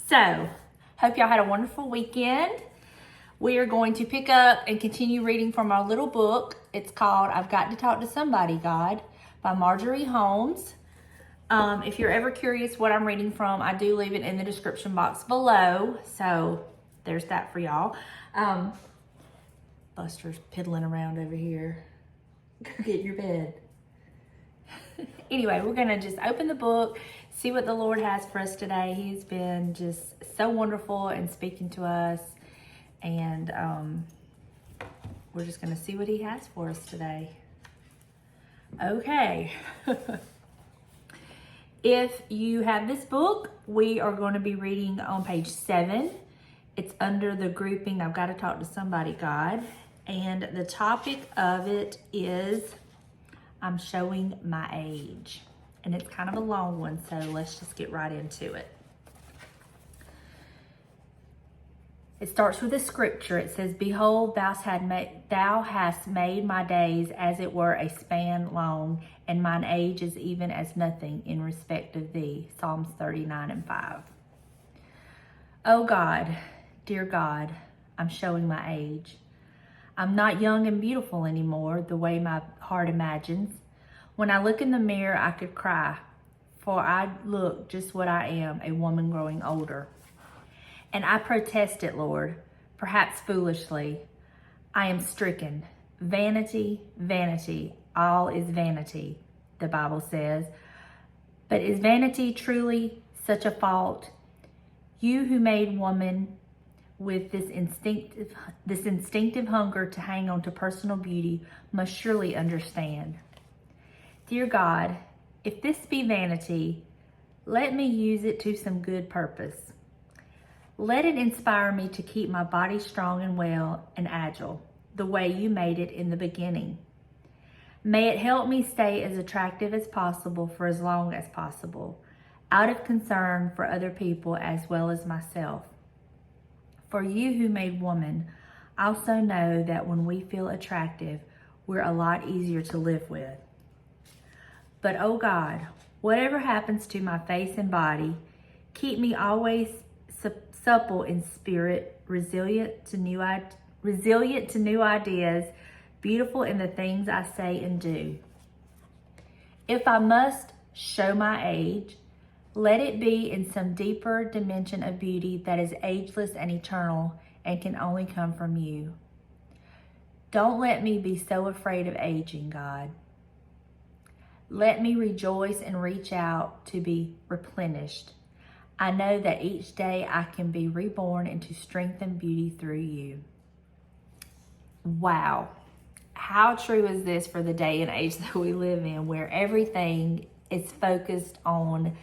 So, hope y'all had a wonderful weekend. We are going to pick up and continue reading from our little book. It's called I've Got to Talk to Somebody, God, by Marjorie Holmes. If you're ever curious what I'm reading from, I do leave it in the description box below. So, there's that for y'all. Buster's piddling around over here. Go get in your bed. Anyway, we're going to just open the book, see what the Lord has for us today. He's been just so wonderful in speaking to us. And we're just going to see what he has for us today. Okay. If you have this book, we are going to be reading on page 7. It's under the grouping, I've Got to Talk to Somebody, God. And the topic of it is, I'm showing my age. And it's kind of a long one, so let's just get right into it. It starts with a scripture. It says, Behold, thou hast made my days as it were a span long, and mine age is even as nothing in respect of thee. Psalms 39:5. Oh God, dear God, I'm showing my age. I'm not young and beautiful anymore, the way my heart imagines. When I look in the mirror, I could cry, for I look just what I am, a woman growing older. And I protest it, Lord, perhaps foolishly. I am stricken. Vanity, vanity, all is vanity, the Bible says. But is vanity truly such a fault? You who made woman with this instinctive hunger to hang on to personal beauty must surely understand. Dear God, if this be vanity, let me use it to some good purpose. Let it inspire me to keep my body strong and well and agile, the way you made it in the beginning. May it help me stay as attractive as possible for as long as possible, out of concern for other people as well as myself. For you who made woman also know that when we feel attractive, we're a lot easier to live with. But oh God, whatever happens to my face and body, keep me always supple in spirit, resilient to new ideas, beautiful in the things I say and do. If I must show my age, let it be in some deeper dimension of beauty that is ageless and eternal and can only come from you. Don't let me be so afraid of aging, God. Let me rejoice and reach out to be replenished. I know that each day I can be reborn into strength and beauty through you. Wow. How true is this for the day and age that we live in, where everything is focused on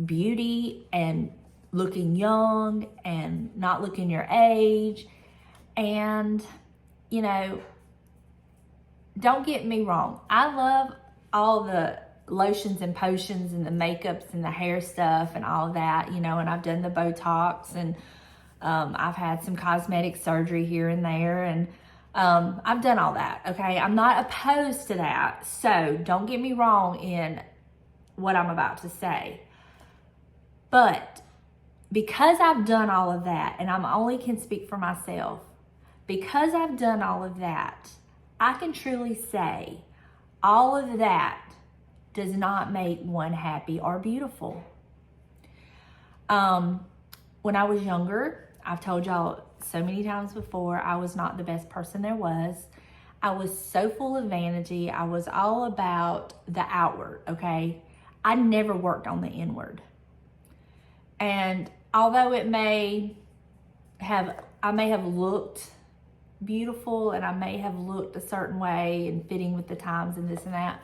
beauty and looking young and not looking your age. And, you know, don't get me wrong. I love all the lotions and potions and the makeups and the hair stuff and all of that, you know, and I've done the Botox and I've had some cosmetic surgery here and there, and I've done all that, okay? I'm not opposed to that. So don't get me wrong in what I'm about to say. But because I've done all of that, and I only can speak for myself, because I've done all of that, I can truly say all of that does not make one happy or beautiful. When I was younger, I've told y'all so many times before, I was not the best person there was. I was so full of vanity. I was all about the outward, okay? I never worked on the inward. And although I may have looked beautiful and I may have looked a certain way and fitting with the times and this and that,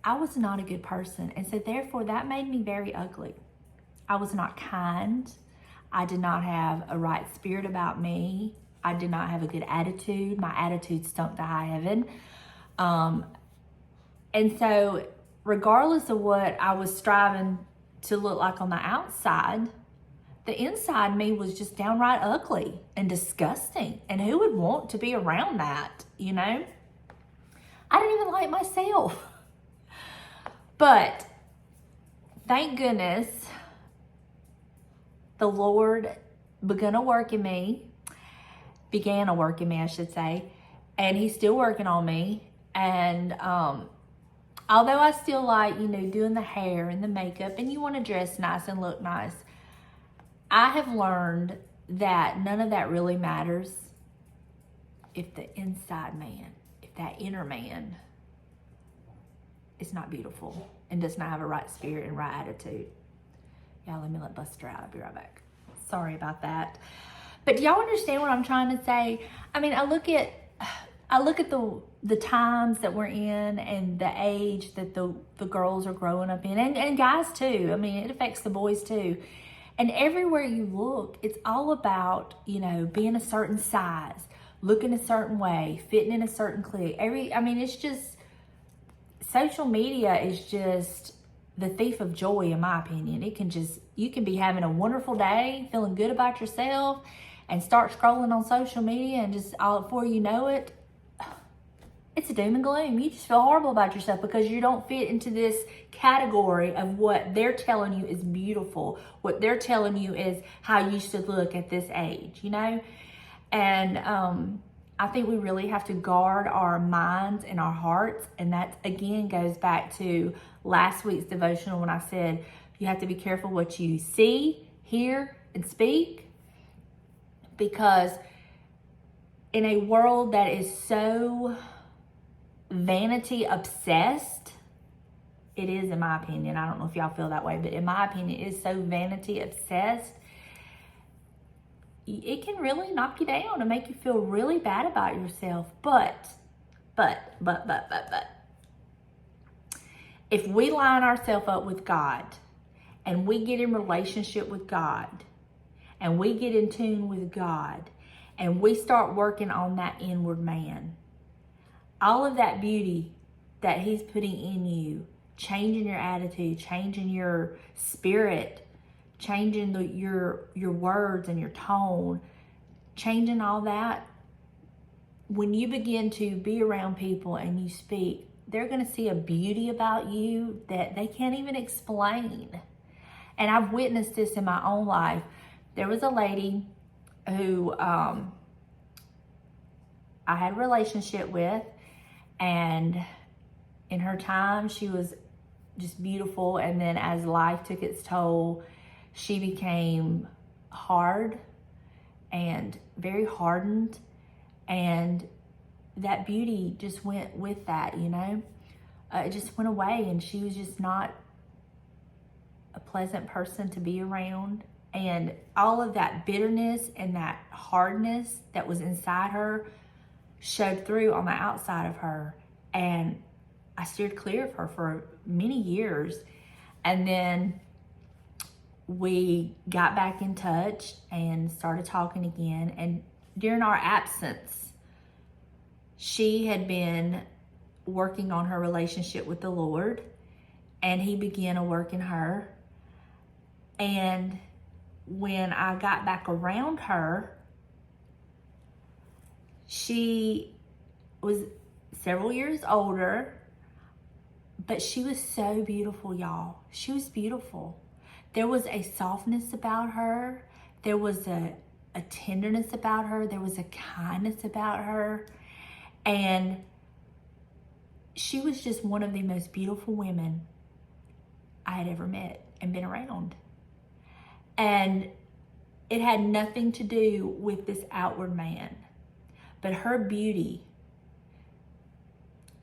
I was not a good person. And so therefore that made me very ugly. I was not kind. I did not have a right spirit about me. I did not have a good attitude. My attitude stunk to high heaven. And so regardless of what I was striving to look like on the outside, the inside me was just downright ugly and disgusting. And who would want to be around that, you know? I didn't even like myself. But thank goodness the Lord began a work in me, I should say, and he's still working on me. And although I still like, doing the hair and the makeup, and you want to dress nice and look nice, I have learned that none of that really matters if the inside man, if that inner man is not beautiful and does not have a right spirit and right attitude. Y'all, let me let Buster out. I'll be right back. Sorry about that. But do y'all understand what I'm trying to say? I mean, I look at the times that we're in and the age that the girls are growing up in, and guys too. I mean, it affects the boys too. And everywhere you look, it's all about, being a certain size, looking a certain way, fitting in a certain clique. It's just, social media is just the thief of joy, in my opinion. You can be having a wonderful day, feeling good about yourself, and start scrolling on social media, and just all before you know it, it's a doom and gloom. You just feel horrible about yourself because you don't fit into this category of what they're telling you is beautiful, what they're telling you is how you should look at this age, And I think we really have to guard our minds and our hearts. And that, again, goes back to last week's devotional when I said you have to be careful what you see, hear, and speak. Because in a world that is so vanity obsessed, it is, in my opinion, I don't know if y'all feel that way, but in my opinion, it is so vanity obsessed, it can really knock you down and make you feel really bad about yourself. But, if we line ourselves up with God, and we get in relationship with God, and we get in tune with God, and we start working on that inward man, all of that beauty that he's putting in you, changing your attitude, changing your spirit, changing your words and your tone, changing all that, when you begin to be around people and you speak, they're going to see a beauty about you that they can't even explain. And I've witnessed this in my own life. There was a lady who I had a relationship with, and in her time, she was just beautiful. And then as life took its toll, she became hard and very hardened. And that beauty just went with that, it just went away. And she was just not a pleasant person to be around. And all of that bitterness and that hardness that was inside her showed through on the outside of her. And I steered clear of her for many years. And then we got back in touch and started talking again. And during our absence, she had been working on her relationship with the Lord, and he began a work in her. And when I got back around her, she was several years older, but she was so beautiful, y'all. She was beautiful. There was a softness about her. There was a tenderness about her. There was a kindness about her. And she was just one of the most beautiful women I had ever met and been around. And it had nothing to do with this outward man, but her beauty,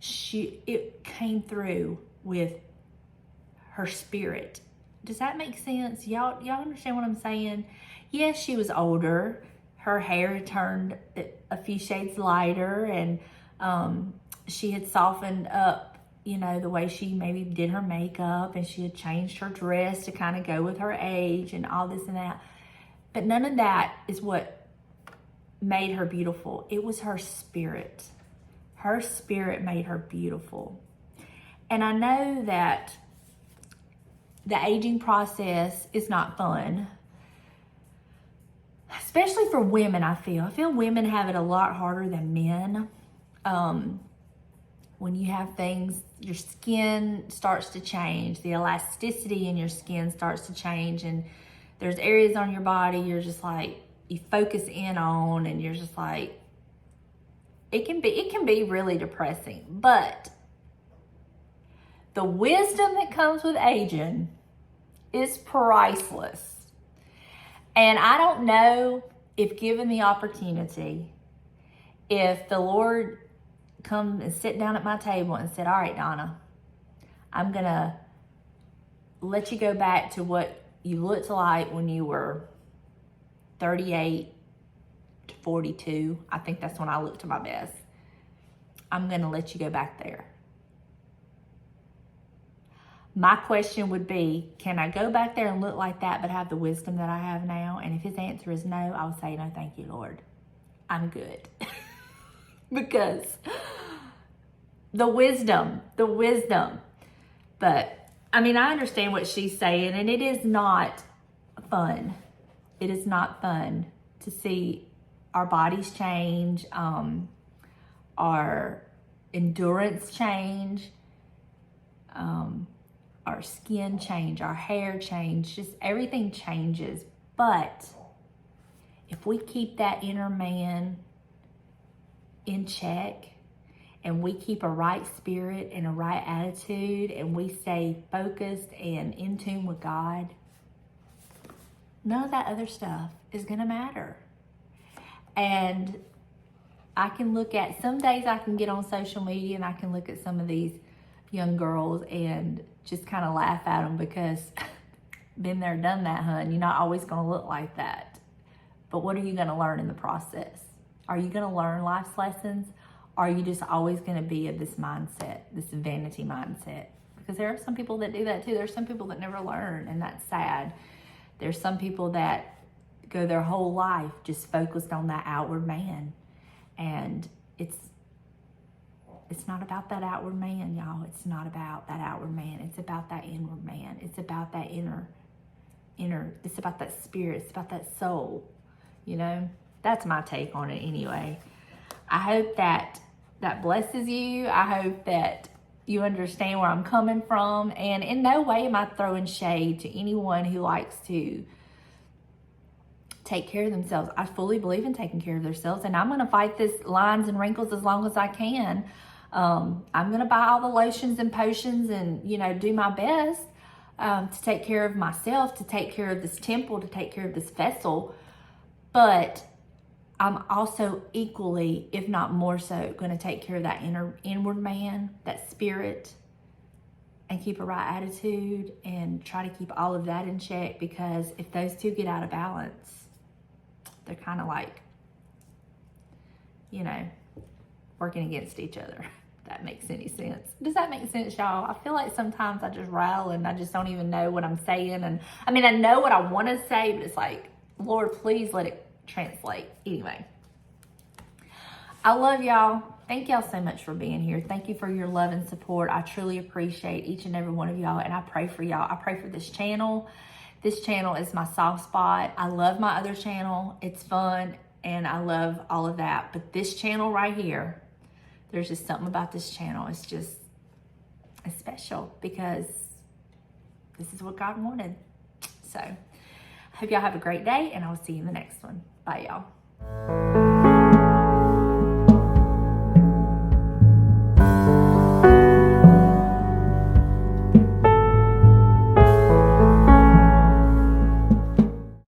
it came through with her spirit. Does that make sense? Y'all understand what I'm saying? Yes, she was older. Her hair had turned a few shades lighter, and she had softened up, the way she maybe did her makeup, and she had changed her dress to kind of go with her age and all this and that. But none of that is what made her beautiful. It was her spirit. Her spirit made her beautiful. And I know that the aging process is not fun, especially for women. I feel women have it a lot harder than men. When you have things, your skin starts to change. The elasticity in your skin starts to change, and There's areas on your body you're just like, you focus in on, and you're just like, it can be really depressing. But the wisdom that comes with aging is priceless. And I don't know if given the opportunity, if the Lord come and sit down at my table and said, all right, Donna, I'm going to let you go back to what you looked like when you were 38 to 42. I think that's when I looked to my best. I'm going to let you go back there. My question would be, can I go back there and look like that but have the wisdom that I have now? And if his answer is no, I would say, no, thank you, Lord. I'm good. Because the wisdom. But, I mean, I understand what she's saying, and it is not fun. It is not fun to see our bodies change, our endurance change, our skin change, our hair change, just everything changes. But if we keep that inner man in check, and we keep a right spirit and a right attitude, and we stay focused and in tune with God, none of that other stuff is going to matter. And I can look at, some days I can get on social media and I can look at some of these young girls and just kind of laugh at them, because been there, done that, hun. You're not always going to look like that. But what are you going to learn in the process? Are you going to learn life's lessons? Or are you just always going to be of this mindset, this vanity mindset? Because there are some people that do that too. There's some people that never learn, and that's sad. There's some people that go their whole life just focused on that outward man. And it's not about that outward man, y'all. It's not about that outward man. It's about that inward man. It's about that inner, it's about that spirit. It's about that soul, you know? That's my take on it anyway. I hope that blesses you. I hope that you understand where I'm coming from. And in no way am I throwing shade to anyone who likes to take care of themselves. I fully believe in taking care of themselves, and I'm going to fight this lines and wrinkles as long as I can. I'm going to buy all the lotions and potions and, do my best to take care of myself, to take care of this temple, to take care of this vessel. But I'm also equally, if not more so, going to take care of that inward man, that spirit, and keep a right attitude and try to keep all of that in check, because if those two get out of balance, they're kind of like, working against each other. If that makes any sense. Does that make sense, y'all? I feel like sometimes I just rattle and I just don't even know what I'm saying. And I mean, I know what I want to say, but it's like, Lord, please let it translate. Anyway, I love y'all. Thank y'all so much for being here. Thank you for your love and support. I truly appreciate each and every one of y'all, and I pray for y'all. I pray for this channel. This channel is my soft spot. I love my other channel. It's fun, and I love all of that. But this channel right here, there's just something about this channel. It's special, because this is what God wanted. So I hope y'all have a great day, and I'll see you in the next one. Bye, y'all.